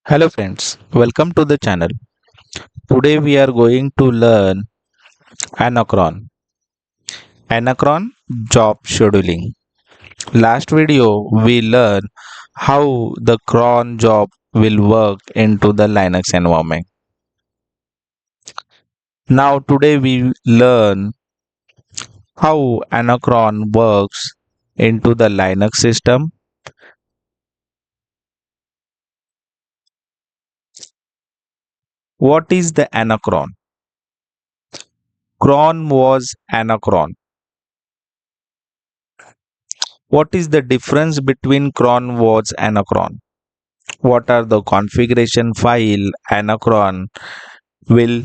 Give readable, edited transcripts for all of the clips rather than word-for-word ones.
Hello friends, welcome to the channel. Today we are going to learn Anacron. Anacron job scheduling. Last video we learned how the cron job will work into the Linux environment. Now today we learn how Anacron works into the Linux system. What is the Anacron? Cron was Anacron. What is the difference between cron was Anacron? What are the configuration file Anacron will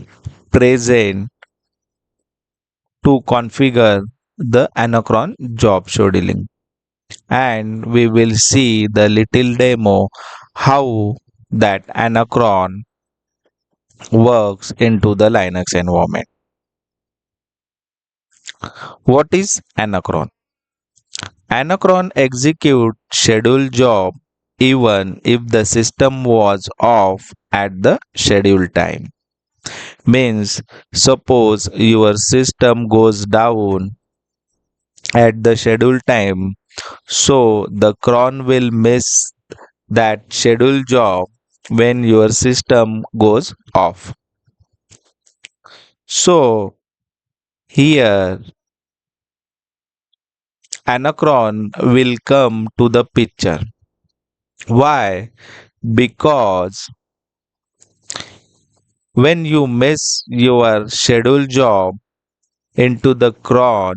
present to configure the Anacron job scheduling, and we will see the little demo how that Anacron works into the Linux environment. What is Anacron? Anacron execute scheduled job even if the system was off at the scheduled time. Means suppose your system goes down at the scheduled time, so the cron will miss that scheduled job when your system goes off. So here anacron will come to the picture. Why? Because when you miss your scheduled job into the cron,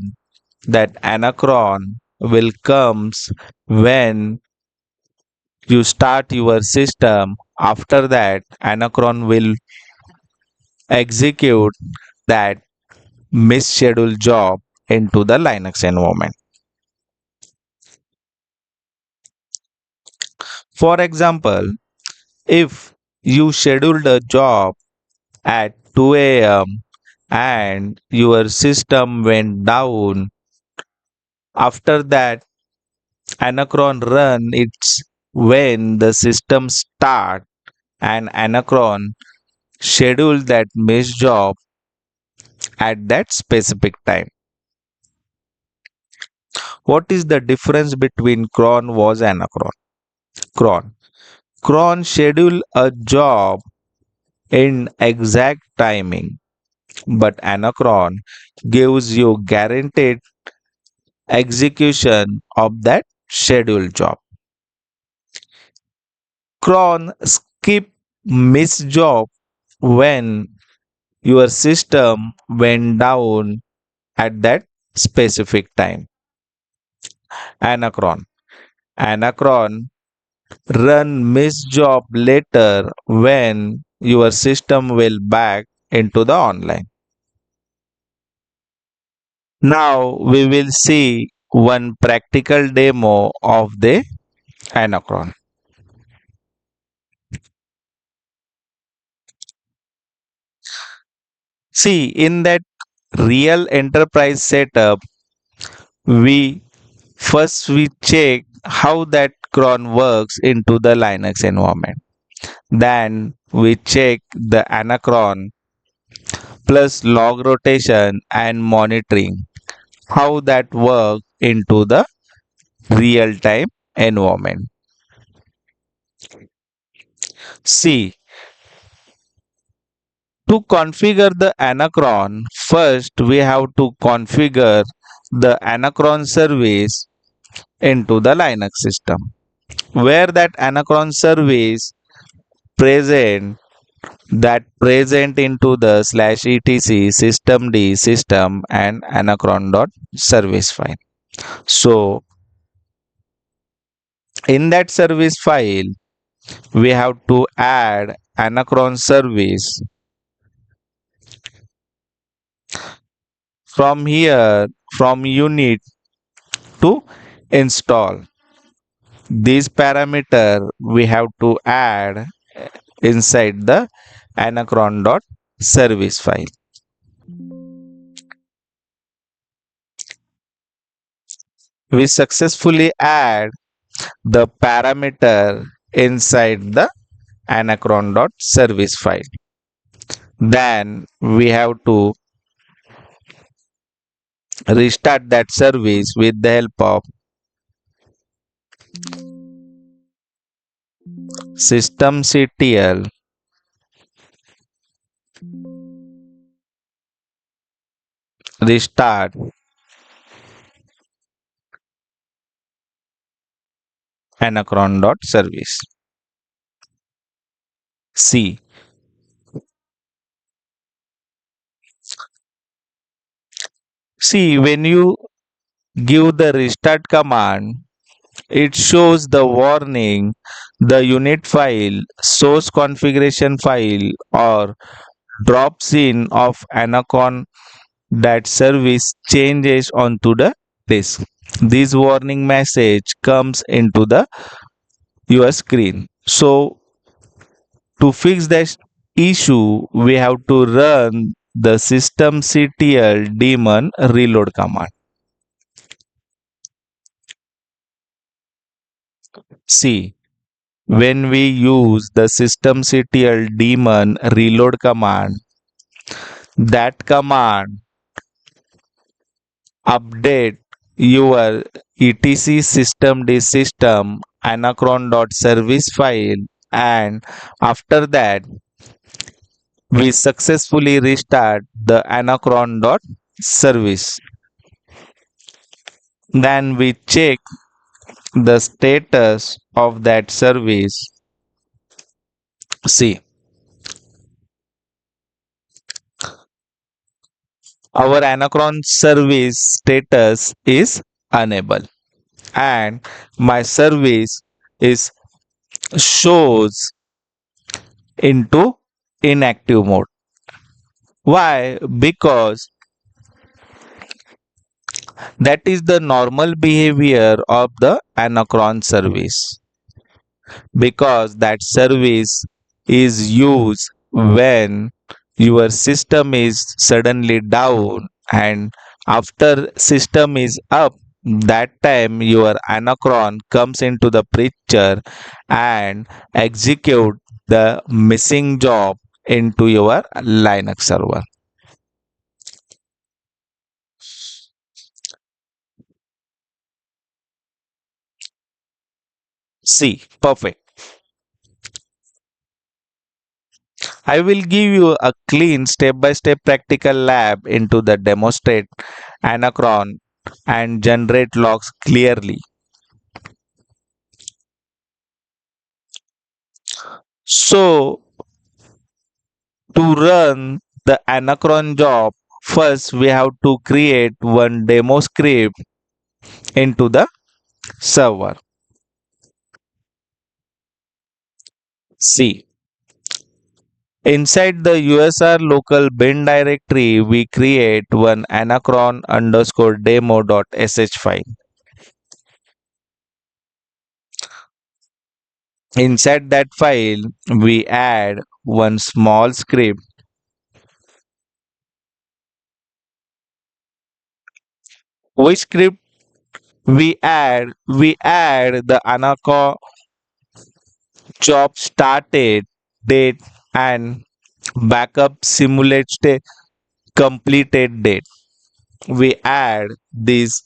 that anacron will comes when you start your system. After that anacron will execute that misscheduled job into the Linux environment. For example, if you scheduled a job at 2 a.m. and your system went down, after that anacron run it's when the system start, and anacron schedule that miss job at that specific time. What is the difference between cron was anacron? Cron. Cron schedule a job in exact timing, but anacron gives you guaranteed execution of that scheduled job. Cron skip miss job when your system went down at that specific time. Anacron. Anacron run miss job later when your system will back into the online. Now we will see one practical demo of the Anacron. See, in that real enterprise setup, we we check how that cron works into the Linux environment. Then we check the Anacron plus log rotation and monitoring, how that work into the real time environment. See, to configure the Anacron, first we have to configure the Anacron service into the Linux system. Where that Anacron service present, that present into the /etc systemd system and anacron.service file. So in that service file, we have to add anacron service. From here, from unit to install, this parameter we have to add inside the anacron.service file. We successfully add the parameter inside the anacron.service file. Then we have to restart that service with the help of systemctl restart anacron.service. See, when you give the restart command, it shows the warning the unit file, source configuration file, or drops in of Anacron that service changes onto the disk. This warning message comes into the your screen. So to fix that issue, we have to run the systemctl daemon reload command. See, when we use the systemctl daemon reload command, that command update your etc system anacron.service file, and after that we successfully restart the anacron.service. Then we check the status of that service. See, our anacron service status is unable and my service is shows into inactive mode. Why? Because that is the normal behavior of the anacron service, because that service is used when your system is suddenly down, and after system is up, that time your anacron comes into the picture and execute the missing job into your Linux server. See, perfect. I will give you a clean step-by-step practical lab into the demonstrate Anacron and generate logs clearly. So, to run the Anacron job, first we have to create one demo script into the server. See, inside the USR local bin directory, we create one anacron underscore demo.sh file. Inside that file, we add one small script. Which script we add? We add the anacron job started date and backup simulated completed date. We add these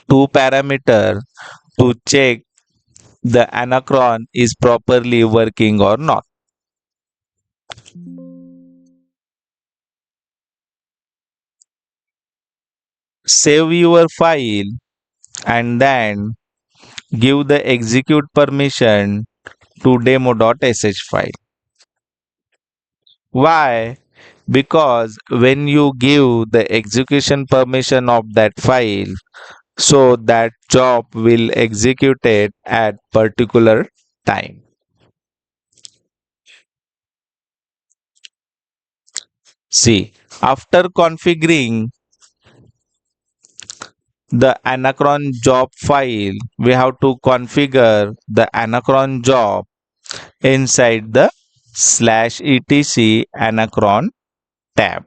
two parameters to check the anacron is properly working or not. Save your file and then give the execute permission to demo.sh file. Why? Because when you give the execution permission of that file, so that job will execute it at particular time. See, after configuring the anacron job file, we have to configure the anacron job inside the /etc anacron tab.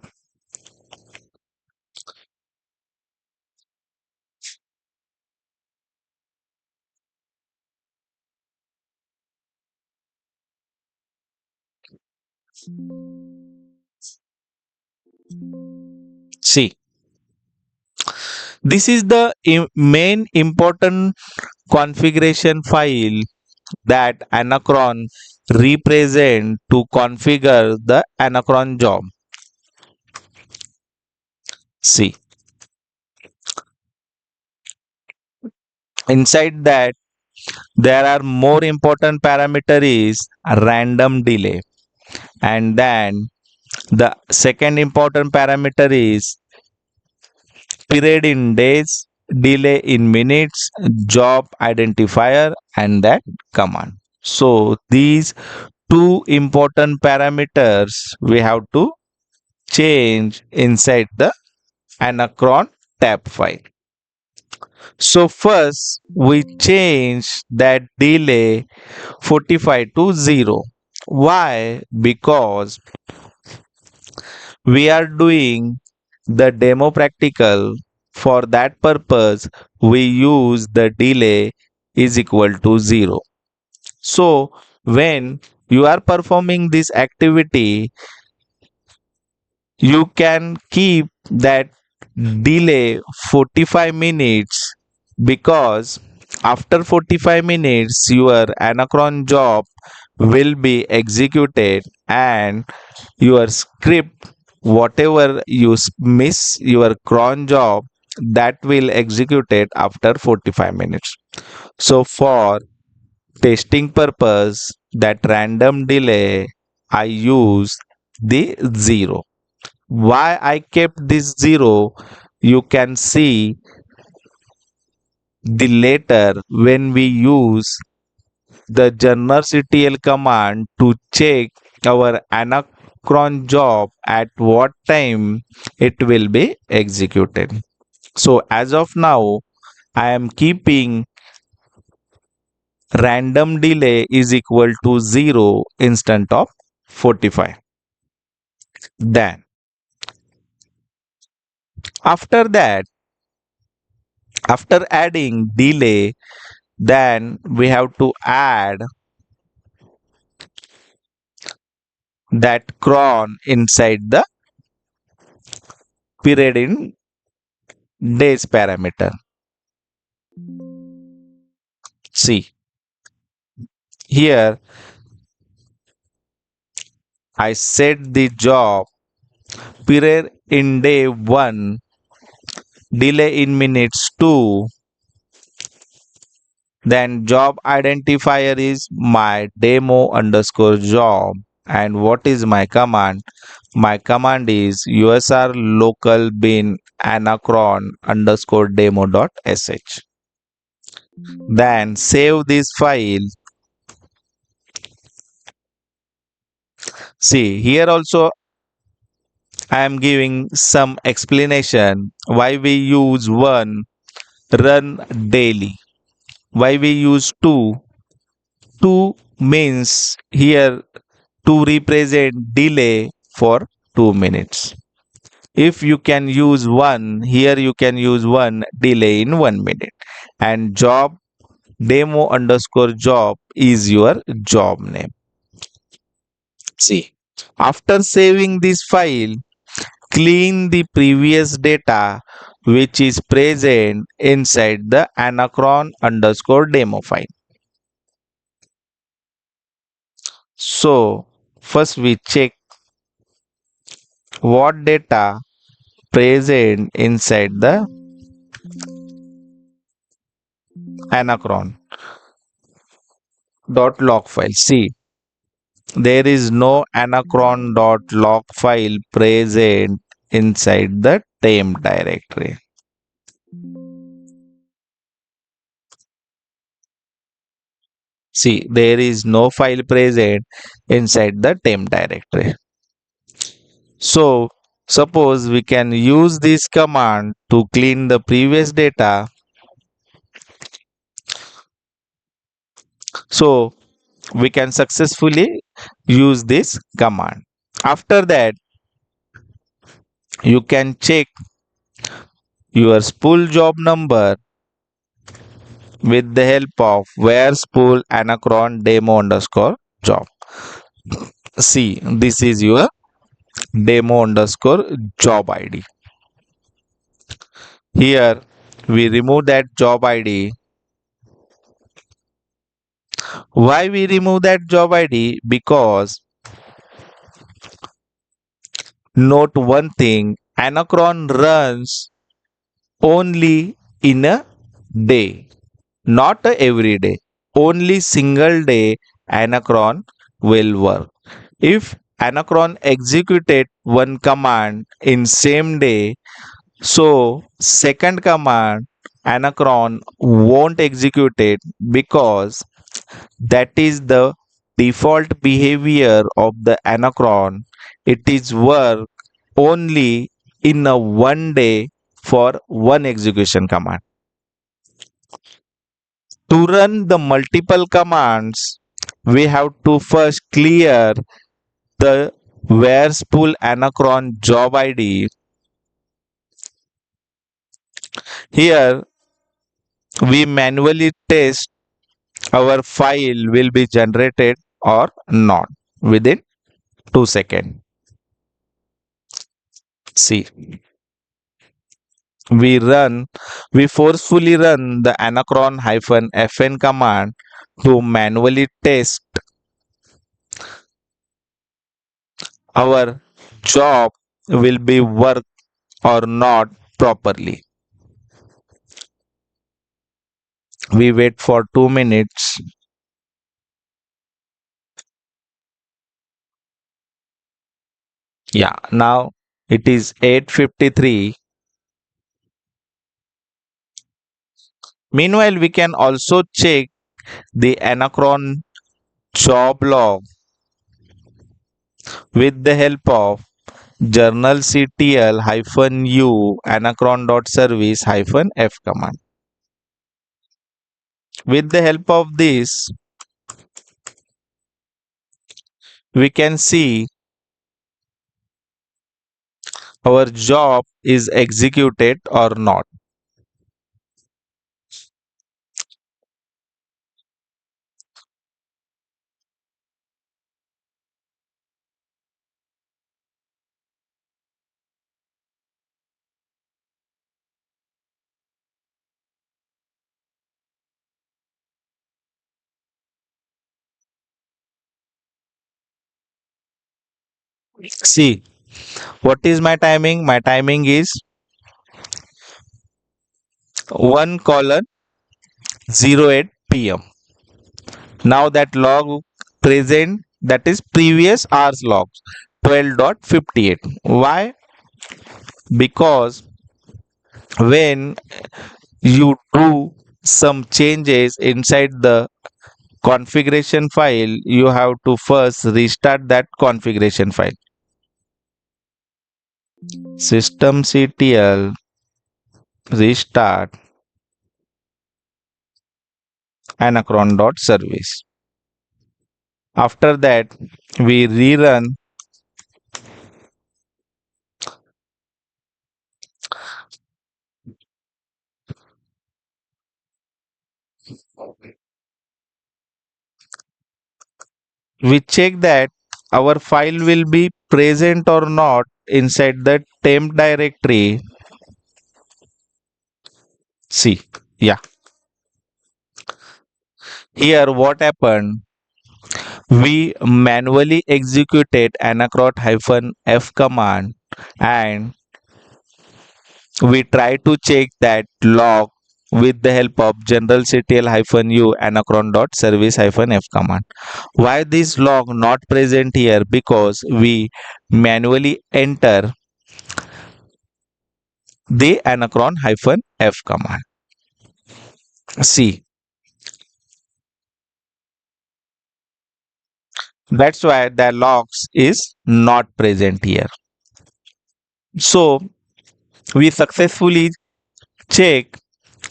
See, this is the main important configuration file that Anacron represent to configure the Anacron job. See, inside that there are more important parameter is random delay, and then the second important parameter is period in days, delay in minutes, job identifier, and that command. So these two important parameters we have to change inside the Anacron tab file. So first we change that delay 45 to 0. Why? Because we are doing the demo practical. For that purpose we use the delay is equal to 0. So when you are performing this activity, you can keep that delay 45 minutes, because after 45 minutes your Anacron job will be executed and your script, whatever you miss your cron job, that will execute it after 45 minutes. So for testing purpose, that random delay I use the 0. Why I kept this 0, you can see the later when we use the journalctl command to check our Anacron job at what time it will be executed. So as of now, I am keeping random delay is equal to 0 instead of 45. Then after that, after adding delay, then we have to add that cron inside the period in days parameter. See, here I set the job period in day 1, delay in minutes 2, then job identifier is my demo underscore job. And what is my command? My command is usr local bin anacron underscore demo dot sh. Then save this file. See, here also I am giving some explanation why we use 1 run daily, why we use 2. 2 means here to represent delay for 2 minutes. If you can use 1, here you can use 1 delay in 1 minute. And job demo underscore job is your job name. See, after saving this file, clean the previous data which is present inside the anacron underscore demo file. So first we check what data present inside the anacron dot log file. See, there is no anacron dot log file present inside the temp directory. See, there is no file present inside the temp directory. So suppose we can use this command to clean the previous data. So we can successfully use this command. After that, you can check your spool job number with the help of where spool anacron demo underscore job. See, this is your demo underscore job ID. Here we remove that job ID. Why we remove that job ID? Because note one thing, Anacron runs only in a day, not a every day. Only single day Anacron will work. If Anacron executed one command in same day, so second command Anacron won't execute it because that is the default behavior of the Anacron. It is work only in a one day for one execution command. To run the multiple commands, we have to first clear the where spool Anacron job ID. Here we manually test our file will be generated or not within 2 seconds. See, we forcefully run the anacron-fn command to manually test our job will be work or not properly. We wait for 2 minutes. Yeah, now it is 8:53. Meanwhile, we can also check the Anacron job log with the help of journalctl-u anacron.service-f command. With the help of this, we can see our job is executed or not. See, what is my timing? My timing is 1 colon 08 p.m. Now that log present, that is previous hours logs 12.58. Why? Because when you do some changes inside the configuration file, you have to first restart that configuration file. Systemctl restart anacron.service. After that, we rerun we check that our file will be present or not inside the temp directory. See, yeah, here what happened, we manually executed anacron-f command and we try to check that log with the help of generalctl-u anacron.service-f command. Why this log not present here? Because we manually enter the anacron-f command. See, that's why the logs is not present here. So we successfully check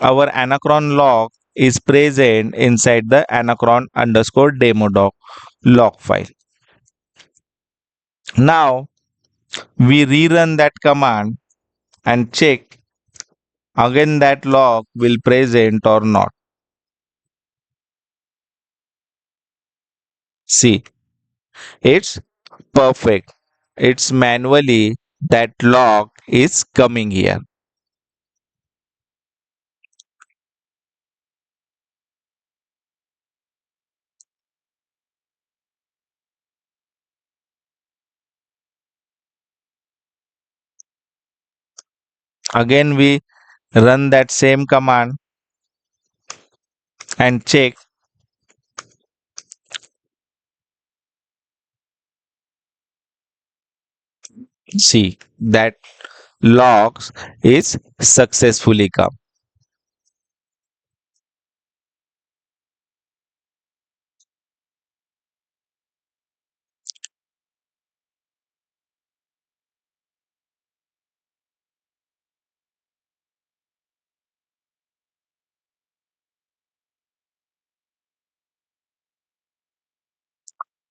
our anacron log is present inside the anacron underscore demo doc log file. Now we rerun that command and check again that log will present or not. See, it's Perfect. It's manually that log is coming here. Again, we run that same command and check. See that logs is successfully come.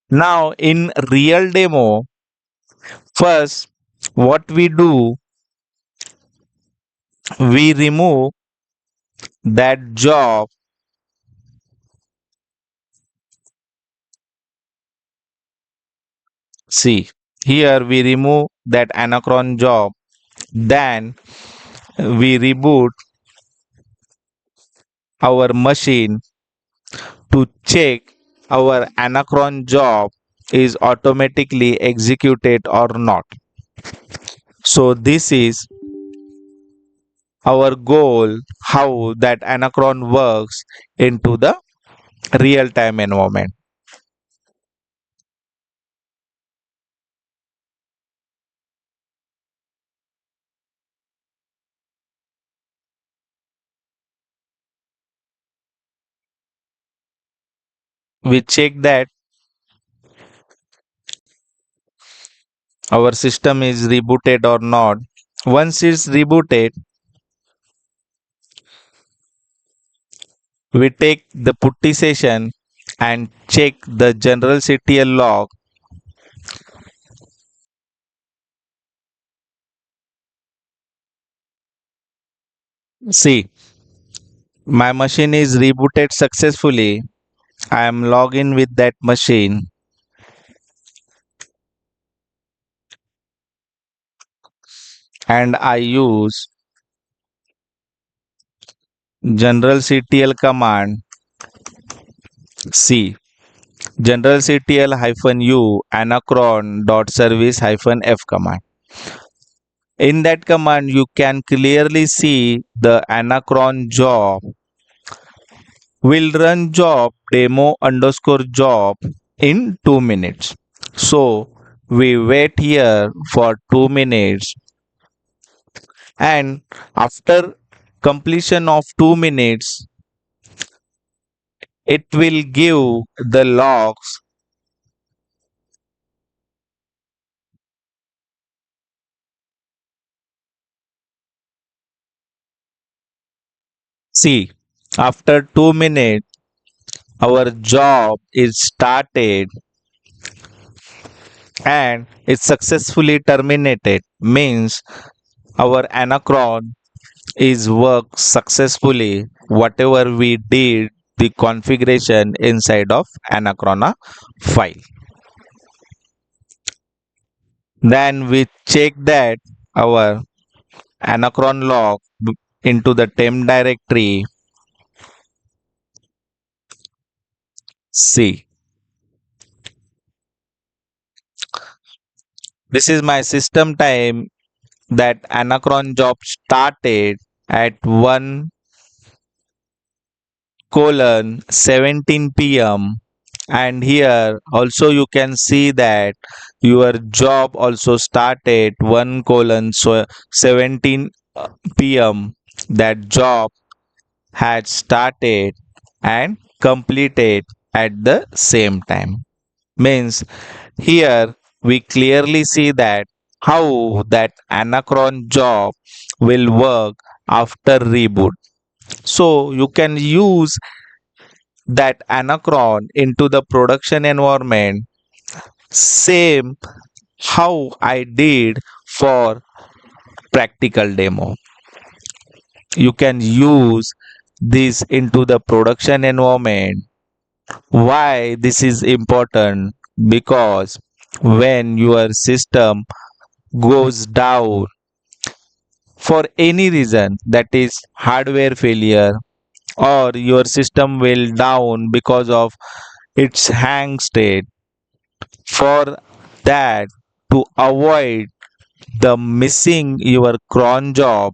Now in real demo, first what we do, we remove that job. See, here we remove that Anacron job. Then we reboot our machine to check our Anacron job is automatically executed or not. So this is our goal, how that Anacron works into the real-time environment. We check that our system is rebooted or not. Once it's rebooted, we take the putty session and check the general CTL log. See, my machine is rebooted successfully. I am logged in with that machine and I use general CTL command. C general CTL -u anacron dot service -f command. In that command, you can clearly see the anacron job will run job demo underscore job in 2 minutes. So we wait here for 2 minutes, and after completion of 2 minutes, it will give the logs. See, after 2 minutes, our job is started and it's successfully terminated. Means our anacron is worked successfully. Whatever we did, the configuration inside of anacrona file. Then we check that our anacron log into the temp directory. See, this is my system time that anacron job started at 1 colon 17 p.m. And here also you can see that your job also started 1 colon 17 p.m. That job had started and completed at the same time. Means here we clearly see that how that anacron job will work after reboot. So you can use that anacron into the production environment same how I did for practical demo. You can use this into the production environment. Why this is important? Because when your system goes down for any reason, that is hardware failure, or your system will down because of its hang state. For that, to avoid the missing your cron job,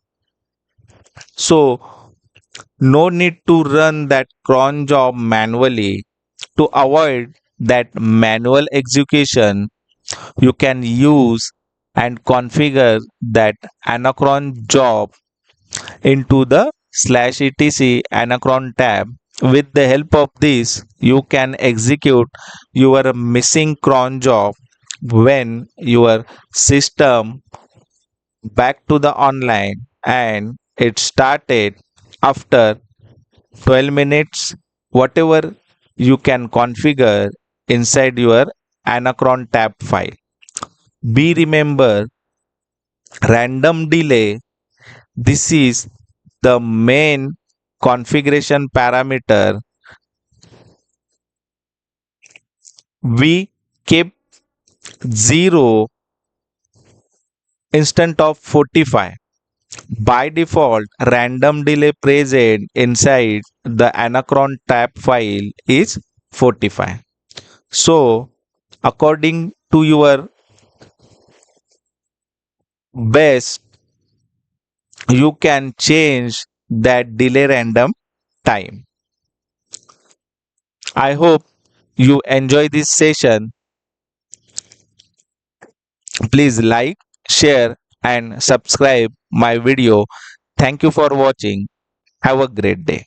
so no need to run that cron job manually. To avoid that manual execution, you can use and configure that anacron job into the /etc anacron tab. With the help of this, you can execute your missing cron job when your system back to the online and it started after 12 minutes. Whatever you can configure inside your anacron tab file. Be remember, random delay, this is the main configuration parameter. We keep 0 instead of 45. By default, random delay present inside the anacron tab file is 45. So according to your best, you can change that delay random time. I hope you enjoy this session. Please like, share and subscribe my video. Thank you for watching. Have a great day.